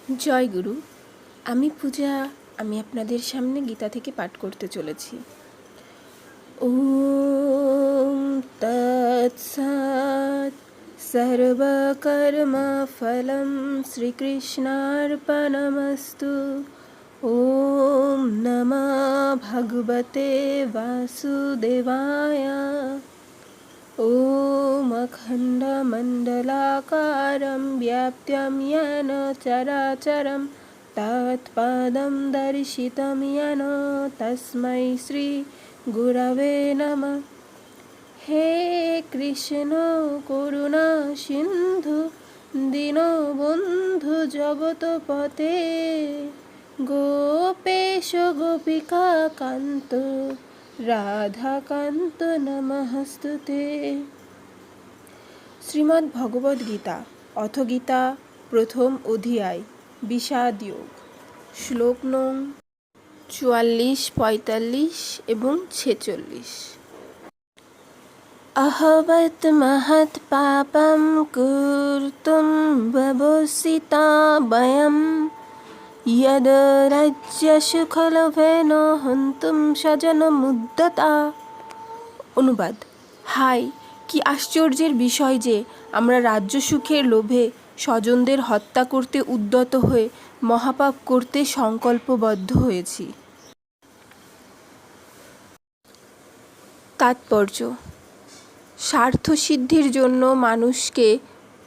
জয় গুরু। আমি পূজা। আমি আপনাদের সামনে গীতা থেকে পাঠ করতে চলেছি। ওম তৎসৎ। সর্বকর্মফলং শ্রীকৃষ্ণার্পণমস্তু। ওম নমঃ ভগবতে বাসুদেবায়। ॐ अखण्डमण्डलाकारं व्याप्तं येन चराचरं तत्पदं दर्शितं येन तस्मै श्रीगुरवे नमः। हे कृष्ण करुणा सिन्धु दीनबन्धु जगत्पते गोपेश गोपिका कान्त রাধাকান্ত নমস্তুতে। শ্রীমদ্ ভগবদ গীতা অথ গীতা প্রথম অধ্যায় বিষাদ যোগ। শ্লোক নং 44, 45 এবং 46। অহবত মহৎ পাপম কর্তুম ব্যবসিতা বয়ম यद राज्यसুখলোভেন হন্তুম স্বজনমুদ্যতা। অনুবাদ: হায়, কি আশ্চর্যের বিষয় যে আমরা রাজ্য সুখের লোভে স্বজনদের হত্যা করতে উদ্যত হয়ে মহাপাপ করতে সংকল্পবদ্ধ হয়েছি। তাৎপর্য: স্বার্থসিদ্ধির জন্য মানুষকে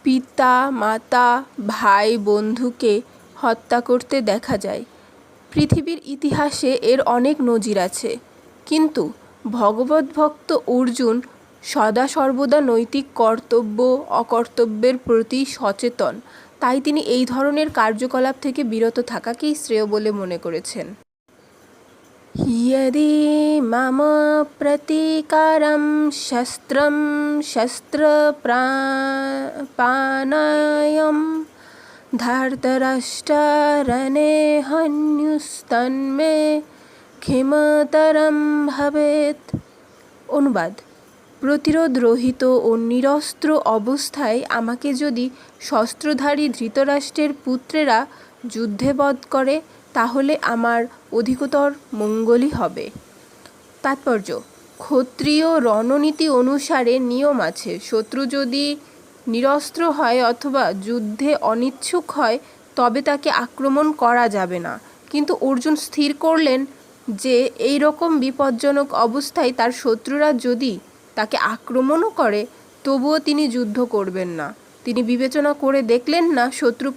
পিতা, মাতা, ভাই, বন্ধুকে হত্যা করতে দেখা যায়। পৃথিবীর ইতিহাসে এর অনেক নজির আছে, কিন্তু ভগবদ্ভক্ত অর্জুন সদা সর্বদা নৈতিক কর্তব্য অকর্তব্যের প্রতি সচেতন, তাই তিনি এই ধরনের কার্যকলাপ থেকে বিরত থাকাকেই শ্রেয় বলে মনে করেছেন। यदि मम প্রতীকারং শস্ত্রং শস্ত্রপাণায়ং ধার্তরাষ্ট্রারণে হন্যুস্তন্মে ক্ষিমতরং ভবেৎ। অনুবাদ: প্রতিরোধ রহিত ও নিরস্ত্র অবস্থায় আমাকে যদি শস্ত্রধারী ধৃতরাষ্ট্রের পুত্রেরা যুদ্ধে বধ করে, তাহলে আমার অধিকতর মঙ্গলই হবে। তাৎপর্য: ক্ষত্রিয় রণনীতি অনুসারে নিয়ম আছে, শত্রু যদি নিরস্ত্র হয় অথবা যুদ্ধে অনিচ্ছুক হয় তবে তাকে আক্রমণ করা যাবে না। কিন্তু অর্জুন স্থির করলেন যে এই রকম বিপজ্জনক অবস্থায় তার শত্রুরা যদি তাকে আক্রমণও করে তবুও তিনি যুদ্ধ করবেন না। তিনি বিবেচনা করে দেখলেন না শত্রু